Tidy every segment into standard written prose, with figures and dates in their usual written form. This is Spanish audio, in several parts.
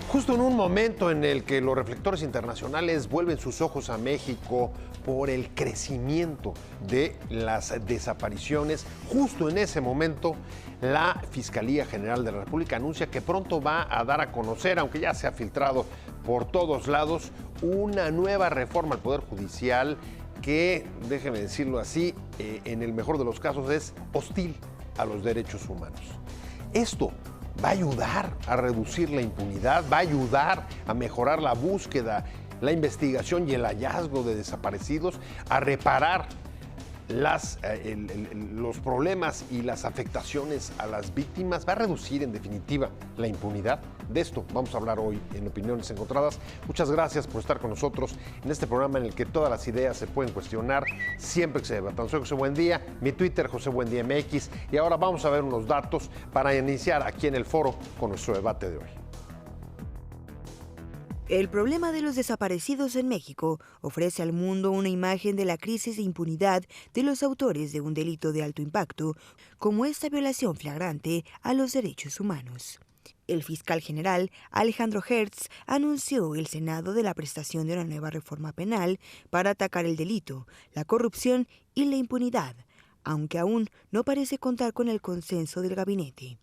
Justo en un momento en el que los reflectores internacionales vuelven sus ojos a México por el crecimiento de las desapariciones, justo en ese momento la Fiscalía General de la República anuncia que pronto va a dar a conocer, aunque ya se ha filtrado por todos lados, una nueva reforma al Poder Judicial que, déjeme decirlo así, en el mejor de los casos es hostil a los derechos humanos. Esto va a ayudar a reducir la impunidad, va a ayudar a mejorar la búsqueda, la investigación y el hallazgo de desaparecidos, a reparar los problemas y las afectaciones a las víctimas, va a reducir en definitiva la impunidad. De esto vamos a hablar hoy en Opiniones Encontradas. Muchas gracias por estar con nosotros en este programa en el que todas las ideas se pueden cuestionar siempre que se debatan. Soy José Buendía, mi Twitter José Buendía MX, y ahora vamos a ver unos datos para iniciar aquí en el foro con nuestro debate de hoy. El problema de los desaparecidos en México ofrece al mundo una imagen de la crisis de impunidad de los autores de un delito de alto impacto, como esta violación flagrante a los derechos humanos. El fiscal general Alejandro Gertz anunció el Senado de la prestación de una nueva reforma penal para atacar el delito, la corrupción y la impunidad, aunque aún no parece contar con el consenso del gabinete.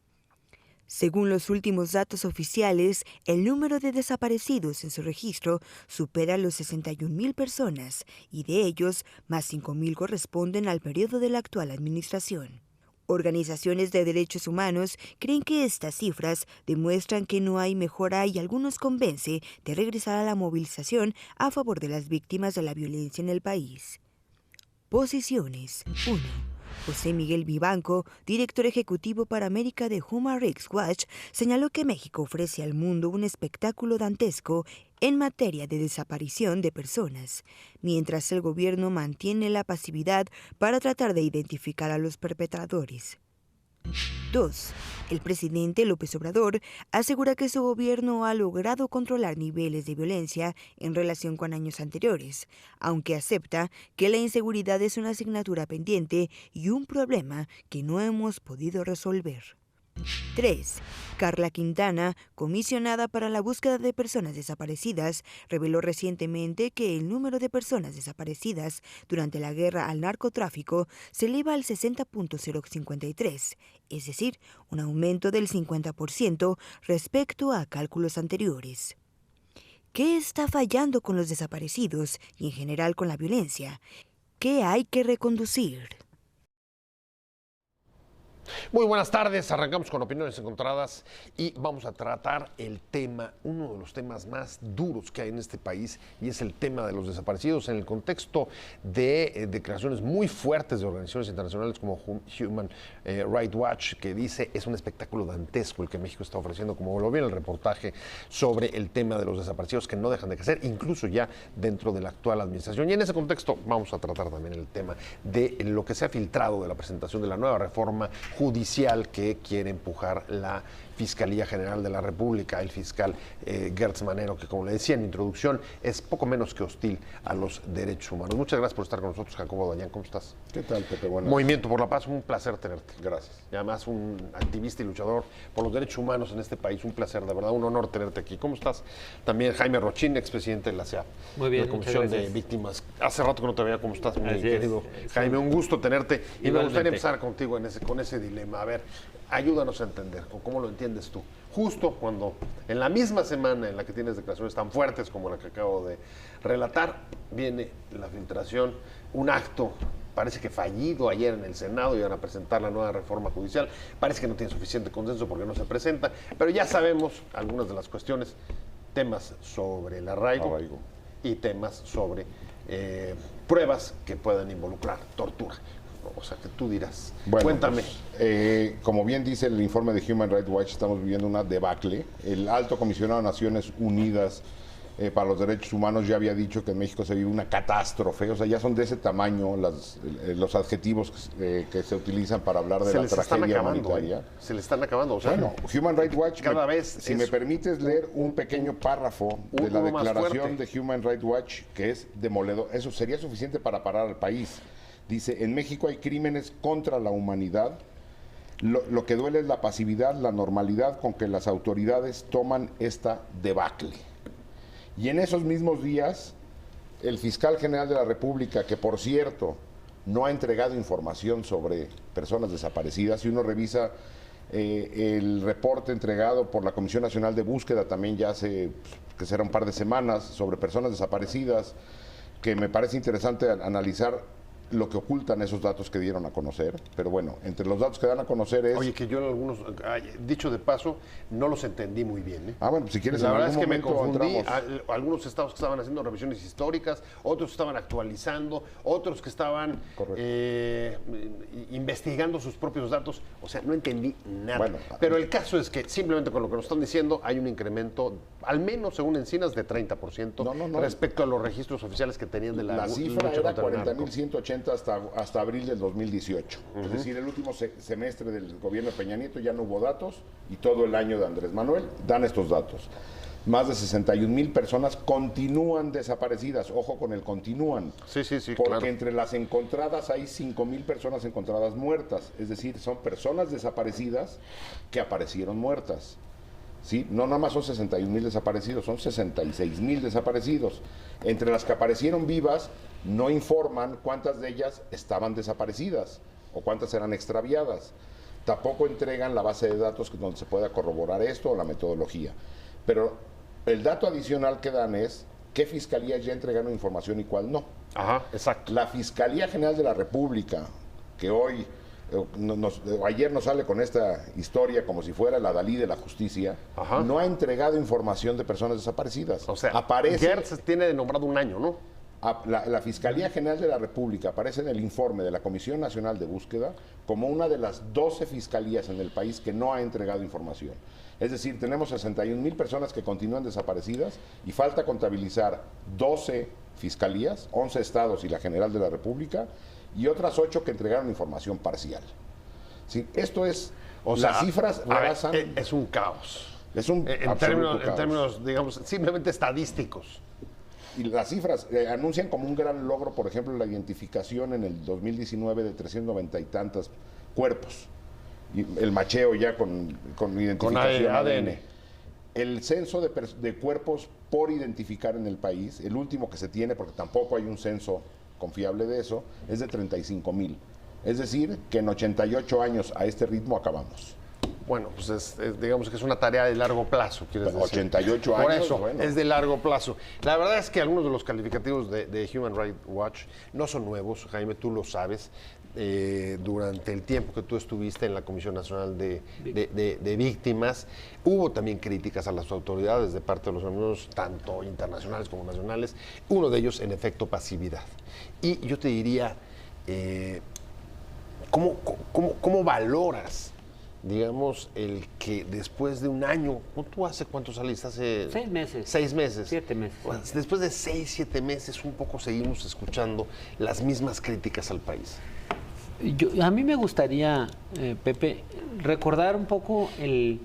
Según los últimos datos oficiales, el número de desaparecidos en su registro supera los 61,000 personas y de ellos, más 5,000 corresponden al periodo de la actual administración. Organizaciones de derechos humanos creen que estas cifras demuestran que no hay mejora y algunos convence de regresar a la movilización a favor de las víctimas de la violencia en el país. Posiciones 1. José Miguel Vivanco, director ejecutivo para América de Human Rights Watch, señaló que México ofrece al mundo un espectáculo dantesco en materia de desaparición de personas, mientras el gobierno mantiene la pasividad para tratar de identificar a los perpetradores. 2. El presidente López Obrador asegura que su gobierno ha logrado controlar niveles de violencia en relación con años anteriores, aunque acepta que la inseguridad es una asignatura pendiente y un problema que no hemos podido resolver. 3. Carla Quintana, comisionada para la búsqueda de personas desaparecidas, reveló recientemente que el número de personas desaparecidas durante la guerra al narcotráfico se eleva al 60.053, es decir, un aumento del 50% respecto a cálculos anteriores. ¿Qué está fallando con los desaparecidos y en general con la violencia? ¿Qué hay que reconducir? Muy buenas tardes, arrancamos con Opiniones Encontradas y vamos a tratar el tema, uno de los temas más duros que hay en este país, y es el tema de los desaparecidos en el contexto de declaraciones muy fuertes de organizaciones internacionales como Human Rights Watch, que dice es un espectáculo dantesco el que México está ofreciendo, como lo vi en el reportaje sobre el tema de los desaparecidos que no dejan de crecer, incluso ya dentro de la actual administración. Y en ese contexto vamos a tratar también el tema de lo que se ha filtrado de la presentación de la nueva reforma judicial que quiere empujar la Fiscalía General de la República, el fiscal Gertz Manero, que como le decía en introducción, es poco menos que hostil a los derechos humanos. Muchas gracias por estar con nosotros, Jacobo Dayan, ¿cómo estás? ¿Qué tal, Pepe? Buenas. Movimiento por la Paz, un placer tenerte. Gracias. Y además un activista y luchador por los derechos humanos en este país, un placer, de verdad, un honor tenerte aquí. ¿Cómo estás? También Jaime Rochín, expresidente de la CEA. Muy bien, la Comisión de Víctimas. Hace rato que no te veía, ¿cómo estás, mi querido Jaime? Un gusto tenerte. Y me gustaría empezar contigo con ese dilema. A ver, ayúdanos a entender, o cómo lo entiendes tú. Justo cuando, en la misma semana en la que tienes declaraciones tan fuertes como la que acabo de relatar, viene la filtración, un acto, parece que fallido ayer en el Senado, iban a presentar la nueva reforma judicial, parece que no tiene suficiente consenso porque no se presenta, pero ya sabemos algunas de las cuestiones, temas sobre el arraigo. Y temas sobre pruebas que puedan involucrar tortura. O sea, que tú dirás. Bueno, cuéntame. Pues, como bien dice el informe de Human Rights Watch, estamos viviendo una debacle. El alto comisionado de Naciones Unidas para los Derechos Humanos ya había dicho que en México se vive una catástrofe. O sea, ya son de ese tamaño los adjetivos que se utilizan para hablar de la tragedia humanitaria. Se le están acabando. O sea, bueno, Human Rights Watch, cada vez si me permites leer un pequeño párrafo de la declaración de Human Rights Watch, que es demoledor. Eso sería suficiente para parar al país. Dice, en México hay crímenes contra la humanidad Lo que duele es la pasividad, la normalidad con que las autoridades toman esta debacle. Y en esos mismos días, el fiscal general de la República, que por cierto no ha entregado información sobre personas desaparecidas, si uno revisa el reporte entregado por la Comisión Nacional de Búsqueda también ya hace, que será un par de semanas, sobre personas desaparecidas, que me parece interesante analizar lo que ocultan esos datos que dieron a conocer, pero bueno, entre los datos que dan a conocer es... Oye, que yo algunos, dicho de paso, no los entendí muy bien. ¿eh? Bueno, pues si quieres, la en verdad algún es que me momento confundí. entramos. Algunos estados que estaban haciendo revisiones históricas, otros estaban actualizando, otros que estaban investigando sus propios datos. O sea, no entendí nada. Bueno, pero el caso es que simplemente con lo que nos están diciendo hay un incremento, al menos según Encinas, de 30% respecto a los registros oficiales que tenían de la cifra era 40.180 hasta abril del 2018. Es decir, el último semestre del gobierno de Peña Nieto ya no hubo datos y todo el año de Andrés Manuel dan estos datos. Más de 61,000 personas continúan desaparecidas. Ojo con el continúan. Sí, porque claro. Entre las encontradas hay 5,000 personas encontradas muertas. Es decir, son personas desaparecidas que aparecieron muertas. ¿Sí? No nada más son 61,000 desaparecidos, son 66,000 desaparecidos. Entre las que aparecieron vivas, no informan cuántas de ellas estaban desaparecidas o cuántas eran extraviadas. Tampoco entregan la base de datos donde se pueda corroborar esto o la metodología. Pero el dato adicional que dan es qué fiscalías ya entregaron información y cuál no. Ajá, exacto. La Fiscalía General de la República, que hoy... ayer nos sale con esta historia como si fuera la Dalí de la justicia, no ha entregado información de personas desaparecidas. O sea, aparece, Gertz tiene de nombrado un año, ¿no? La Fiscalía General de la República aparece en el informe de la Comisión Nacional de Búsqueda como una de las 12 fiscalías en el país que no ha entregado información. Es decir, tenemos 61,000 personas que continúan desaparecidas y falta contabilizar 12 fiscalías, 11 estados y la General de la República, y otras 8 que entregaron información parcial. ¿Sí? Esto es, las cifras basan... Es un caos. Es un en términos, digamos, simplemente estadísticos. Y las cifras anuncian como un gran logro, por ejemplo, la identificación en el 2019 de 390 y tantos cuerpos. Y el macheo ya con identificación con ADN. El censo de cuerpos por identificar en el país, el último que se tiene, porque tampoco hay un censo confiable de eso, es de 35,000. Es decir, que en 88 años a este ritmo acabamos. Bueno, pues digamos que es una tarea de largo plazo, quieres decir. 88 años, Por eso, bueno. es de largo plazo. La verdad es que algunos de los calificativos de Human Rights Watch no son nuevos, Jaime, tú lo sabes. Durante el tiempo que tú estuviste en la Comisión Nacional de Víctimas, hubo también críticas a las autoridades de parte de los organismos, tanto internacionales como nacionales. Uno de ellos, en efecto, pasividad. Y yo te diría, ¿cómo valoras, digamos, el que después de un año, ¿tú hace cuánto saliste? Hace 6 meses. 6 meses. 7 meses. Bueno, después de 6, 7 meses, un poco seguimos escuchando las mismas críticas al país. A mí me gustaría, Pepe, recordar un poco el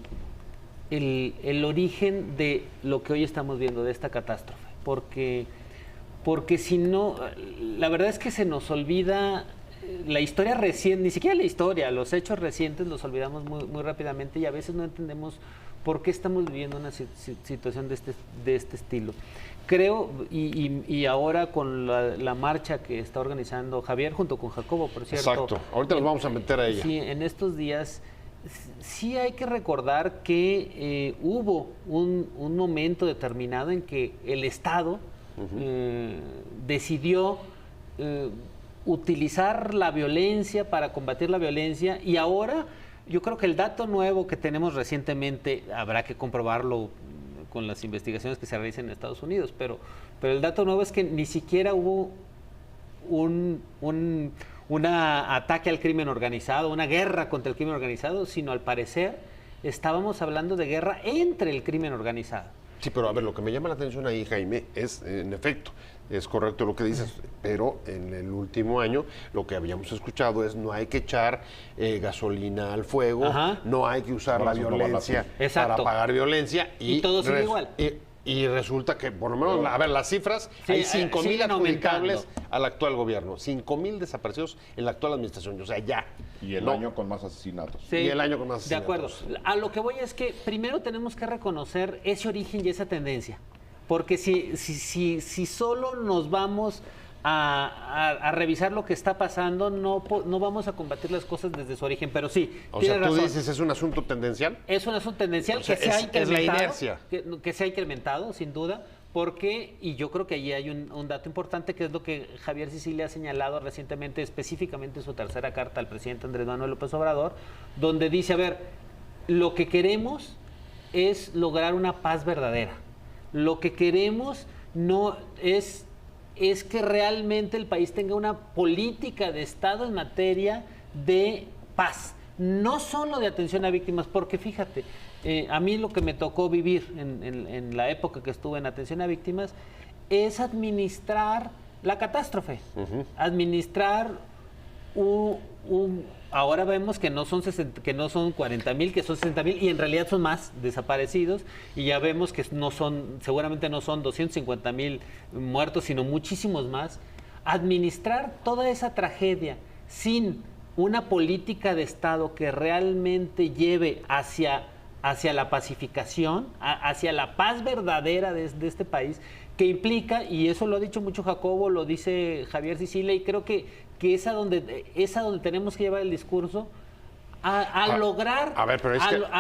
origen de lo que hoy estamos viendo, de esta catástrofe. Porque si no, la verdad es que se nos olvida la historia reciente, ni siquiera la historia, los hechos recientes los olvidamos muy rápidamente y a veces no entendemos por qué estamos viviendo una situación de este estilo. Creo, y ahora con la marcha que está organizando Javier junto con Jacobo, por cierto. Exacto, ahorita nos vamos a meter a ella. Sí, en estos días sí hay que recordar que hubo un momento determinado en que el Estado decidió utilizar la violencia para combatir la violencia, y ahora yo creo que el dato nuevo que tenemos recientemente, habrá que comprobarlo con las investigaciones que se realizan en Estados Unidos, pero el dato nuevo es que ni siquiera hubo un ataque al crimen organizado, una guerra contra el crimen organizado, sino al parecer estábamos hablando de guerra entre el crimen organizado. Sí, pero a ver, lo que me llama la atención ahí, Jaime, es, en efecto, es correcto lo que dices, pero en el último año lo que habíamos escuchado es no hay que echar gasolina al fuego, no hay que usar la violencia para apagar violencia. Y todo sigue igual. Y resulta que, por lo menos, a ver, las cifras, Sí, hay 5,000 siguen adjudicables aumentando. al actual gobierno, 5,000 desaparecidos en la actual administración, o sea, ya. Y el No. año con más asesinatos. Sí, Y el año con más De acuerdo. asesinatos. A lo que voy es que primero tenemos que reconocer ese origen y esa tendencia. Porque si solo nos vamos a revisar lo que está pasando, no vamos a combatir las cosas desde su origen. Pero sí, O tiene sea, tú razón. dices, ¿es un asunto tendencial? Es un asunto tendencial O sea, que se ha es la incrementado. inercia. Que se ha incrementado, sin duda. Porque, y yo creo que allí hay un dato importante, que es lo que Javier Sicilia ha señalado recientemente, específicamente en su tercera carta al presidente Andrés Manuel López Obrador, donde dice, a ver, lo que queremos es lograr una paz verdadera. Lo que queremos no es que realmente el país tenga una política de Estado en materia de paz. No solo de atención a víctimas, porque fíjate, a mí lo que me tocó vivir en la época que estuve en atención a víctimas es administrar la catástrofe, administrar ahora vemos que no son 40,000, que son 60,000 y en realidad son más desaparecidos, y ya vemos que seguramente no son 250,000 muertos, sino muchísimos más. Administrar toda esa tragedia sin una política de Estado que realmente lleve hacia la pacificación, hacia la paz verdadera de este país, que implica, y eso lo ha dicho mucho Jacobo, lo dice Javier Sicilia, y creo que es a donde tenemos que llevar el discurso, a lograr, a ver, pero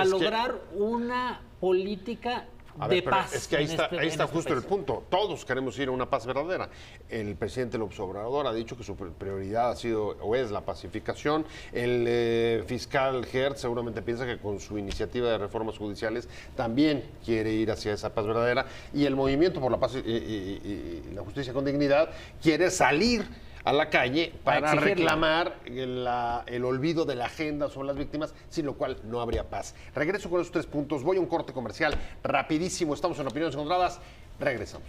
lograr una política de pero paz. es que ahí está justo país. el punto. Todos queremos ir a una paz verdadera. El presidente López Obrador ha dicho que su prioridad ha sido o es la pacificación. El fiscal Hertz seguramente piensa que con su iniciativa de reformas judiciales también quiere ir hacia esa paz verdadera. Y el Movimiento por la Paz y la Justicia con Dignidad quiere salir a la calle para reclamar el olvido de la agenda sobre las víctimas, sin lo cual no habría paz. Regreso con esos 3 puntos. Voy a un corte comercial rapidísimo. Estamos en Opiniones Encontradas. Regresamos.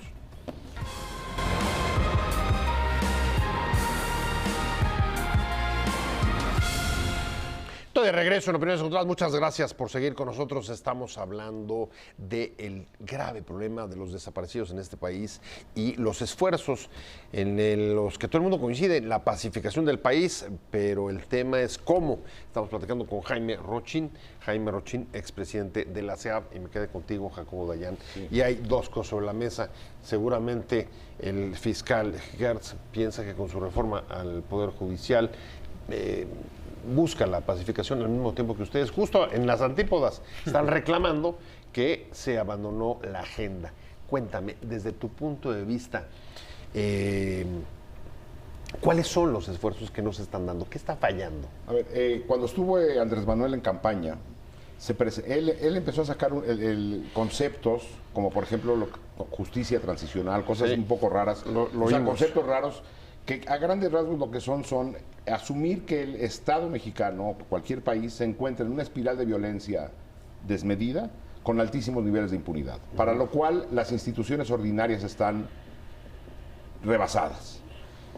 Estoy de regreso en Opiniones Encontradas. Muchas gracias por seguir con nosotros. Estamos hablando del grave problema de los desaparecidos en este país y los esfuerzos en los que todo el mundo coincide en la pacificación del país, pero el tema es cómo. Estamos platicando con Jaime Rochín, expresidente de la CEAP, y me quedé contigo, Jacobo Dayan. Sí. Y hay 2 cosas sobre la mesa. Seguramente el fiscal Hertz piensa que con su reforma al Poder Judicial busca la pacificación al mismo tiempo que ustedes, justo en las antípodas, están reclamando que se abandonó la agenda. Cuéntame, desde tu punto de vista, ¿cuáles son los esfuerzos que no se están dando? ¿Qué está fallando? A ver, cuando estuvo Andrés Manuel en campaña, él empezó a sacar conceptos, como por ejemplo justicia transicional, cosas un poco raras, conceptos raros, que a grandes rasgos lo que son asumir que el Estado mexicano, cualquier país, se encuentra en una espiral de violencia desmedida con altísimos niveles de impunidad, para lo cual las instituciones ordinarias están rebasadas.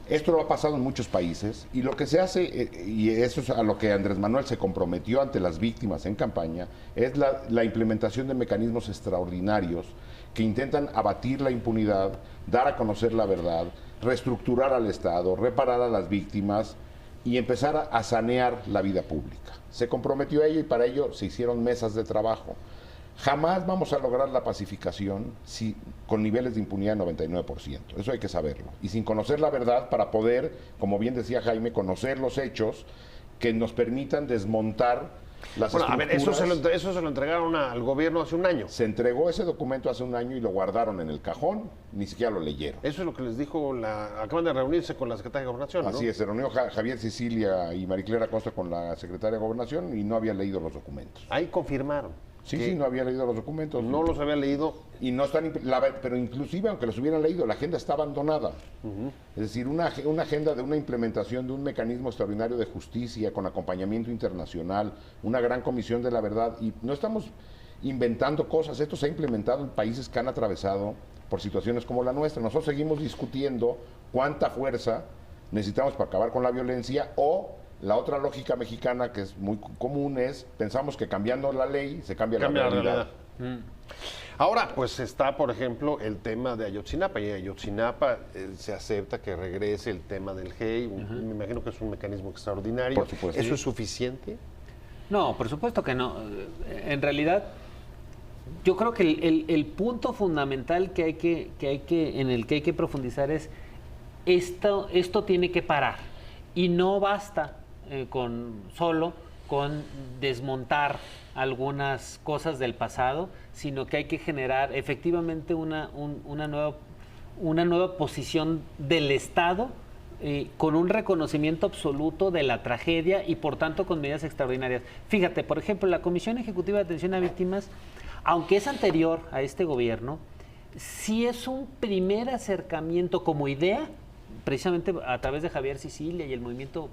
Esto lo ha pasado en muchos países y lo que se hace, y eso es a lo que Andrés Manuel se comprometió ante las víctimas en campaña, es la implementación de mecanismos extraordinarios que intentan abatir la impunidad, dar a conocer la verdad, reestructurar al Estado, reparar a las víctimas y empezar a sanear la vida pública. Se comprometió a ello y para ello se hicieron mesas de trabajo. Jamás vamos a lograr la pacificación con niveles de impunidad de 99%. Eso hay que saberlo. Y sin conocer la verdad para poder, como bien decía Jaime, conocer los hechos que nos permitan desmontar las estructuras. A ver, eso se lo entregaron al gobierno hace un año. Se entregó ese documento hace un año y lo guardaron en el cajón, ni siquiera lo leyeron. Eso es lo que les dijo, acaban de reunirse con la secretaria de Gobernación, ¿no? Así es, se reunió Javier Sicilia y Mariclera Costa con la secretaria de Gobernación y no habían leído los documentos. Ahí confirmaron. Sí, no había leído los documentos. No los había leído. Y no están, pero inclusive aunque los hubieran leído, la agenda está abandonada. Es decir, una agenda de una implementación de un mecanismo extraordinario de justicia con acompañamiento internacional, una gran comisión de la verdad. Y no estamos inventando cosas, esto se ha implementado en países que han atravesado por situaciones como la nuestra. Nosotros seguimos discutiendo cuánta fuerza necesitamos para acabar con la violencia o... La otra lógica mexicana que es muy común es, pensamos que cambiando la ley se cambia la realidad. Ahora, pues está, por ejemplo, el tema de Ayotzinapa. Y Ayotzinapa se acepta que regrese el tema del GEI. Me imagino que es un mecanismo extraordinario. Por supuesto. ¿Eso es suficiente? No, por supuesto que no. En realidad, yo creo que el punto fundamental en el que hay que profundizar es esto tiene que parar. Y no basta solo con desmontar algunas cosas del pasado, sino que hay que generar efectivamente una nueva posición del Estado con un reconocimiento absoluto de la tragedia y por tanto con medidas extraordinarias. Fíjate, por ejemplo, la Comisión Ejecutiva de Atención a Víctimas, aunque es anterior a este gobierno, sí es un primer acercamiento como idea, precisamente a través de Javier Sicilia y el Movimiento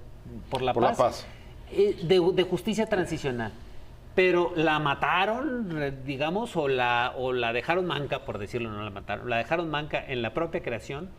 por la Paz. De justicia transicional, pero la mataron, digamos, o la dejaron manca, por decirlo, no la mataron, la dejaron manca en la propia creación,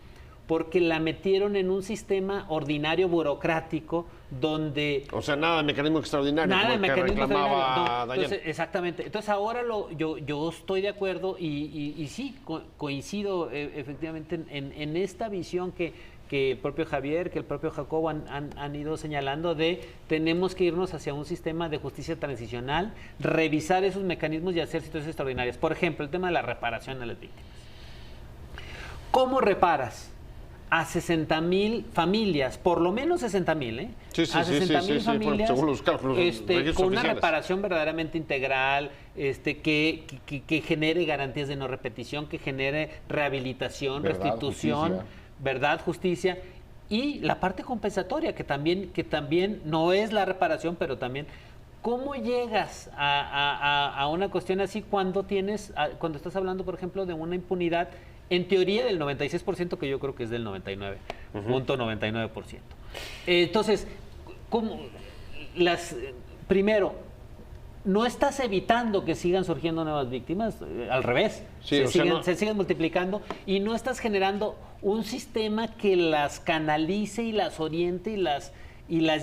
porque la metieron en un sistema ordinario burocrático donde... O sea, nada de mecanismo extraordinario, nada de mecanismo reclamaba extraordinario. Entonces, exactamente. Entonces ahora yo estoy de acuerdo y sí, coincido efectivamente en esta visión que el propio Javier, que el propio Jacobo han ido señalando de tenemos que irnos hacia un sistema de justicia transicional, revisar esos mecanismos y hacer situaciones extraordinarias. Por ejemplo, el tema de la reparación a las víctimas. ¿Cómo reparas a 60,000 familias, por lo menos 60,000, a 60,000 familias, según los cálculos, con una oficiales. reparación verdaderamente integral, que genere garantías de no repetición, que genere rehabilitación, Verdad, restitución, justicia. verdad, justicia, y la parte compensatoria, que también no es la reparación, pero también ¿cómo llegas a una cuestión así cuando estás hablando, por ejemplo, de una impunidad en teoría del 96%, que yo creo que es del 99.99%? Entonces, primero, no estás evitando que sigan surgiendo nuevas víctimas, al revés, Sí, se siguen multiplicando, y no estás generando un sistema que las canalice y las oriente y las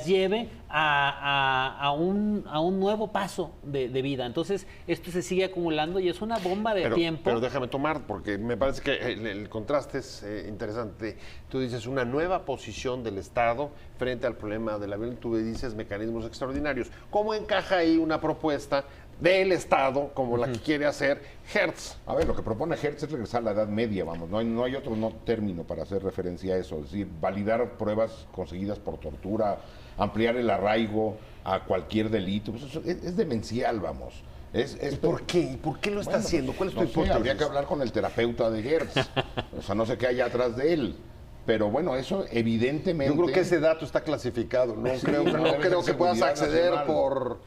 lleve a un nuevo paso de vida. Entonces, esto se sigue acumulando y es una bomba de tiempo. Pero déjame tomar, porque me parece que el contraste es interesante. Tú dices una nueva posición del Estado frente al problema de la violencia, tú dices mecanismos extraordinarios. ¿Cómo encaja ahí una propuesta del Estado como la que quiere hacer Hertz? A ver, lo que propone Hertz es regresar a la Edad Media, vamos, no hay otro término para hacer referencia a eso, es decir, validar pruebas conseguidas por tortura, ampliar el arraigo a cualquier delito, pues eso es demencial, vamos. ¿Por qué? ¿Y por qué lo está haciendo? ¿Cuál es tu hipótesis? Habría que hablar con el terapeuta de Hertz, o sea, no sé qué hay atrás de él. Pero bueno, eso evidentemente... Yo creo que ese dato está clasificado, no creo que puedas acceder por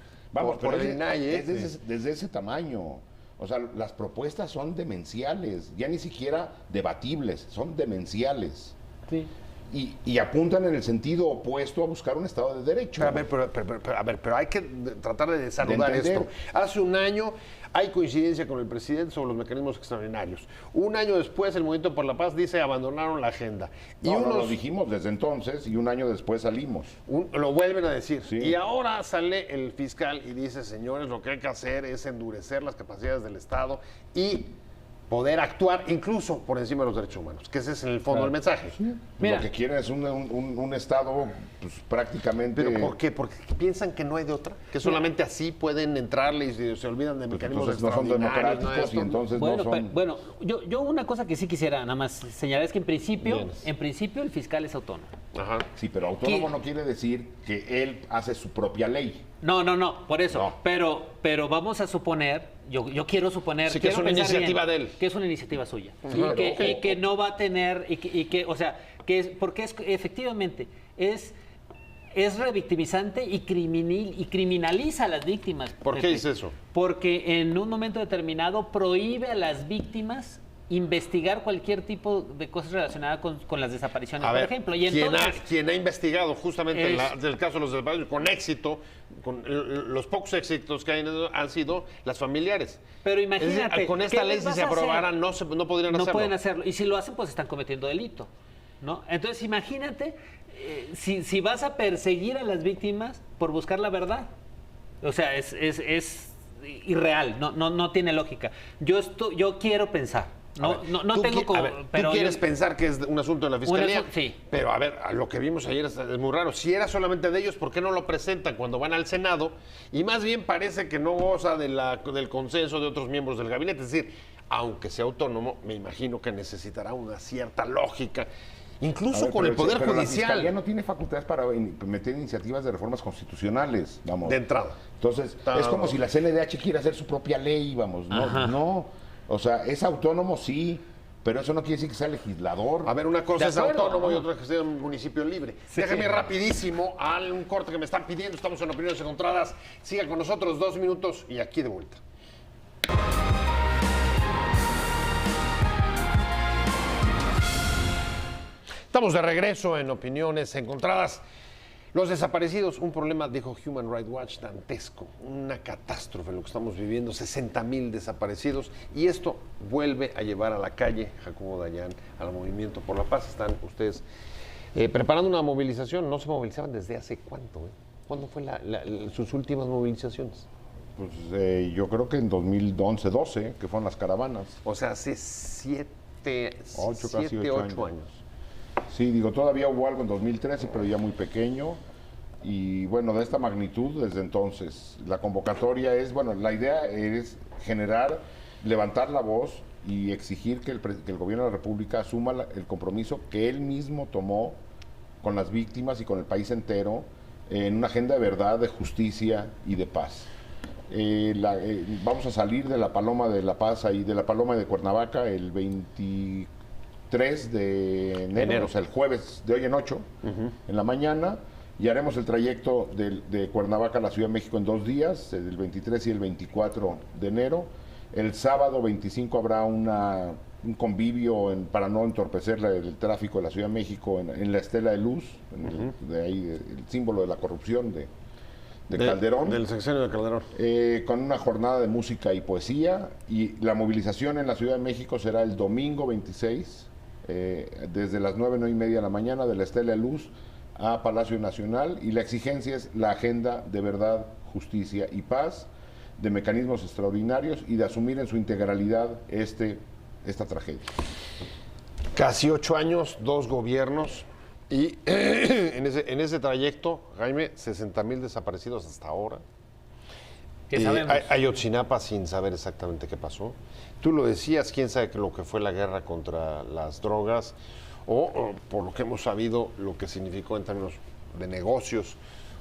el INAI. Desde ese tamaño. O sea, las propuestas son demenciales, ya ni siquiera debatibles, son demenciales. Sí. Y apuntan en el sentido opuesto a buscar un Estado de Derecho. Pero hay que tratar de desarrollar esto. Hace un año hay coincidencia con el presidente sobre los mecanismos extraordinarios. Un año después, el Movimiento por la Paz dice abandonaron la agenda. No lo dijimos desde entonces y un año después salimos. Lo vuelven a decir. Sí. Y ahora sale el fiscal y dice, señores, lo que hay que hacer es endurecer las capacidades del Estado y poder actuar incluso por encima de los derechos humanos, que ese es en el fondo el mensaje. Sí. Mira. Lo que quieren es un Estado pues, prácticamente... ¿Pero por qué? ¿Porque piensan que no hay de otra? ¿Que solamente así pueden entrarle y se olvidan de mecanismos entonces no son extraordinarios? democráticos y entonces no son... Bueno, yo una cosa que sí quisiera nada más señalar es que en principio el fiscal es autónomo. Ajá. Sí, pero autónomo no quiere decir que él hace su propia ley. No, por eso. No. Pero vamos a suponer, yo quiero suponer... Sí, que es una iniciativa de él. Que es una iniciativa suya. Claro. Y que no va a tener... porque efectivamente es revictimizante y criminaliza a las víctimas. ¿Por qué dice eso? Porque en un momento determinado prohíbe a las víctimas investigar cualquier tipo de cosas relacionadas con las desapariciones, por ejemplo. Y entonces, quien ha investigado justamente el caso de los desapariciones con éxito, con los pocos éxitos que han sido las familiares. Pero imagínate, es decir, con esta ley, si se aprobara, no podrían hacerlo. No pueden hacerlo. Y si lo hacen, pues están cometiendo delito, ¿no? Entonces, imagínate si vas a perseguir a las víctimas por buscar la verdad. O sea, es irreal, no tiene lógica. Yo quiero pensar. No tengo como. Tú quieres pensar que es un asunto de la fiscalía. Sí. Pero a ver, a lo que vimos ayer es muy raro. Si era solamente de ellos, ¿por qué no lo presentan cuando van al Senado? Y más bien parece que no goza del consenso de otros miembros del gabinete. Es decir, aunque sea autónomo, me imagino que necesitará una cierta lógica. Incluso con el Poder Judicial. La Fiscalía no tiene facultades para meter iniciativas de reformas constitucionales, vamos. De entrada. Entonces, es como si la CNDH quiere hacer su propia ley, vamos. No. O sea, es autónomo, sí, pero eso no quiere decir que sea legislador. A ver, una cosa es autónomo y otra que sea un municipio libre. Sí. Déjame rapidísimo a un corte que me están pidiendo. Estamos en Opiniones Encontradas. Siga con nosotros 2 minutos y aquí de vuelta. Estamos de regreso en Opiniones Encontradas. Los desaparecidos, un problema, dijo Human Rights Watch, dantesco, una catástrofe lo que estamos viviendo, 60,000 desaparecidos, y esto vuelve a llevar a la calle, Jacobo Dayan, al Movimiento por la Paz. Están ustedes preparando una movilización. No se movilizaban desde hace cuánto, ¿Cuándo fue sus últimas movilizaciones? Pues yo creo que en 2011-12, que fueron las caravanas. O sea, hace 8 años. Sí, digo, todavía hubo algo en 2013, pero ya muy pequeño. Y bueno, de esta magnitud desde entonces. La convocatoria es, bueno, la idea es levantar la voz y exigir que el gobierno de la República asuma el compromiso que él mismo tomó con las víctimas y con el país entero en una agenda de verdad, de justicia y de paz. Vamos a salir de la Paloma de la Paz y de la Paloma de Cuernavaca el 23 de enero, o sea, el jueves de hoy en 8, en la mañana, y haremos el trayecto de Cuernavaca a la Ciudad de México en 2 días, el 23 y el 24 de enero. El sábado 25 habrá un convivio para no entorpecer el tráfico de la Ciudad de México en la Estela de Luz, de ahí el símbolo de la corrupción de Calderón. Del sexenio de Calderón. Con una jornada de música y poesía, y la movilización en la Ciudad de México será el domingo 26, desde las 9:30 de la mañana, de la Estela de Luz a Palacio Nacional, y la exigencia es la agenda de verdad, justicia y paz, de mecanismos extraordinarios y de asumir en su integralidad esta tragedia. Casi 8 años, 2 gobiernos, y en ese trayecto, Jaime, 60,000 desaparecidos hasta ahora. ¿Qué sabemos? Ayotzinapa sin saber exactamente qué pasó. Tú lo decías, quién sabe lo que fue la guerra contra las drogas, o por lo que hemos sabido, lo que significó en términos de negocios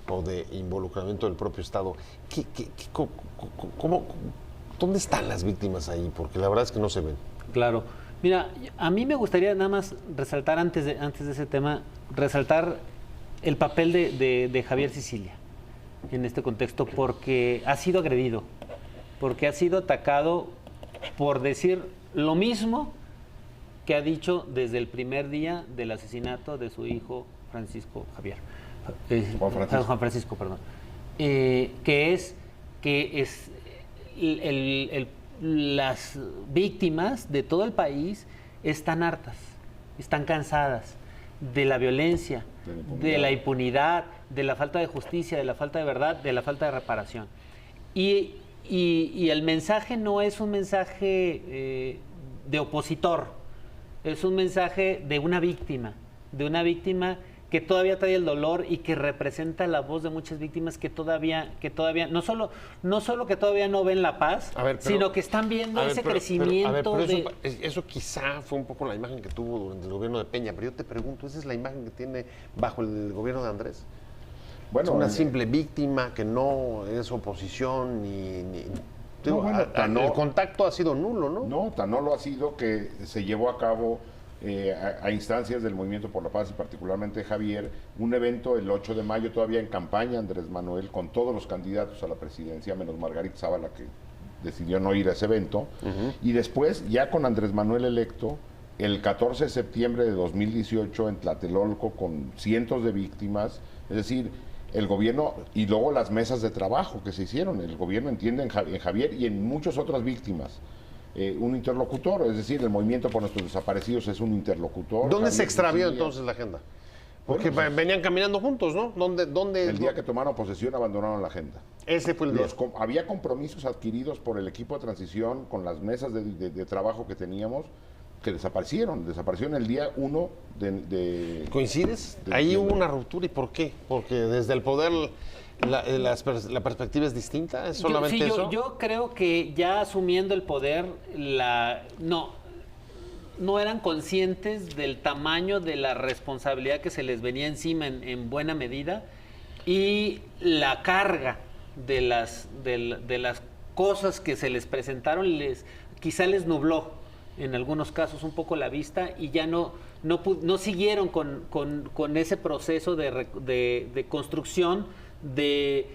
o de involucramiento del propio Estado. ¿Dónde están las víctimas ahí? Porque la verdad es que no se ven. Claro. Mira, a mí me gustaría nada más resaltar, antes de ese tema, resaltar el papel de Javier Sicilia en este contexto, porque ha sido agredido, porque ha sido atacado por decir lo mismo que ha dicho desde el primer día del asesinato de su hijo Francisco Javier. Juan Francisco, perdón. Que es las víctimas de todo el país están hartas, están cansadas de la violencia, de la impunidad, de la falta de justicia, de la falta de verdad, de la falta de reparación. Y el mensaje no es un mensaje de opositor, es un mensaje de una víctima que todavía trae el dolor y que representa la voz de muchas víctimas que todavía no solo que todavía no ven la paz, sino que están viendo ese crecimiento. Eso quizá fue un poco la imagen que tuvo durante el gobierno de Peña, pero yo te pregunto, ¿esa es la imagen que tiene bajo el gobierno de Andrés? Bueno, es una simple víctima que no es oposición el contacto ha sido nulo, ¿no? No, tan no lo ha sido que se llevó a cabo a instancias del Movimiento por la Paz y particularmente Javier, un evento el 8 de mayo todavía en campaña, Andrés Manuel, con todos los candidatos a la presidencia, menos Margarita Zavala, que decidió no ir a ese evento, y después, ya con Andrés Manuel electo, el 14 de septiembre de 2018 en Tlatelolco, con cientos de víctimas, es decir, el gobierno, y luego las mesas de trabajo que se hicieron, el gobierno entiende en Javier y en muchas otras víctimas, un interlocutor, es decir, el Movimiento por Nuestros Desaparecidos es un interlocutor. ¿Dónde se extravió entonces la agenda? Porque venían caminando juntos, ¿no? ¿Dónde? El día que tomaron posesión abandonaron la agenda. Ese fue el día. Había compromisos adquiridos por el equipo de transición con las mesas de trabajo que teníamos que desaparecieron. Desaparecieron el día 1 de... ¿Coincides? Ahí hubo una ruptura. ¿Y por qué? Porque desde el poder la perspectiva es distinta. ¿Es solamente eso? Yo creo que ya asumiendo el poder, no eran conscientes del tamaño de la responsabilidad que se les venía encima en buena medida y la carga de las cosas que se les presentaron quizá les nubló en algunos casos un poco la vista y ya no siguieron con ese proceso de construcción de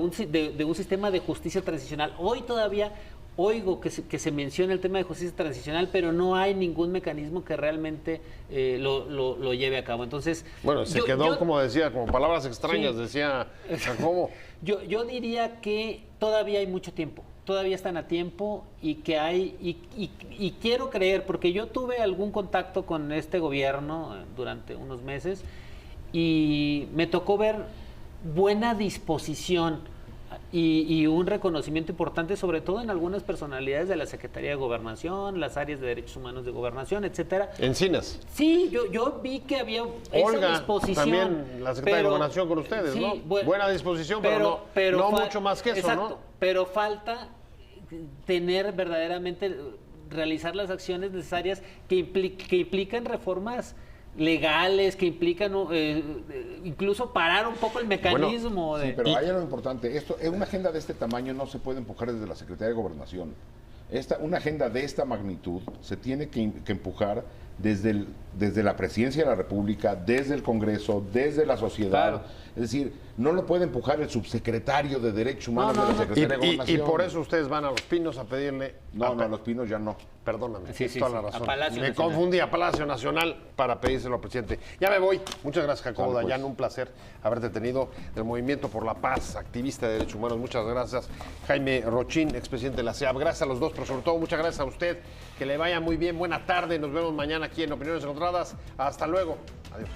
un sistema de justicia transicional. Hoy todavía oigo que se menciona el tema de justicia transicional, pero no hay ningún mecanismo que realmente lo lleve a cabo. Entonces, bueno, se quedó, como decía, como palabras extrañas, sí. Decía Jacobo. Yo diría que todavía hay mucho tiempo, todavía están a tiempo y que hay, y quiero creer, porque yo tuve algún contacto con este gobierno durante unos meses y me tocó ver buena disposición y un reconocimiento importante, sobre todo en algunas personalidades de la Secretaría de Gobernación, las áreas de Derechos Humanos de Gobernación, etcétera. ¿Encinas? Sí, yo vi que había esa disposición. También la Secretaría de Gobernación con ustedes, sí, ¿no? Buena disposición, pero no mucho más que eso, exacto, ¿no? Pero falta tener verdaderamente, realizar las acciones necesarias que implican reformas legales, que implican incluso parar un poco el mecanismo. Bueno, sí, pero hay algo importante. Una agenda de este tamaño no se puede empujar desde la Secretaría de Gobernación. Una agenda de esta magnitud se tiene que empujar desde la Presidencia de la República, desde el Congreso, desde la sociedad. Claro. Es decir, no lo puede empujar el subsecretario de Derechos Humanos de la Secretaría de Gobernación. Y por eso ustedes van a Los Pinos a pedirle... No, a Los Pinos ya no. Perdóname, sí, toda la razón. A Palacio Me Nacional. confundí, a Palacio Nacional para pedírselo al presidente. Ya me voy. Muchas gracias, Jacobo Dayan. Un placer haberte tenido del Movimiento por la Paz, activista de Derechos Humanos. Muchas gracias. Jaime Rochín, expresidente de la CEAP. Gracias a los dos, pero sobre todo muchas gracias a usted. Que le vaya muy bien. Buena tarde. Nos vemos mañana aquí en Opiniones Encontradas. Hasta luego. Adiós.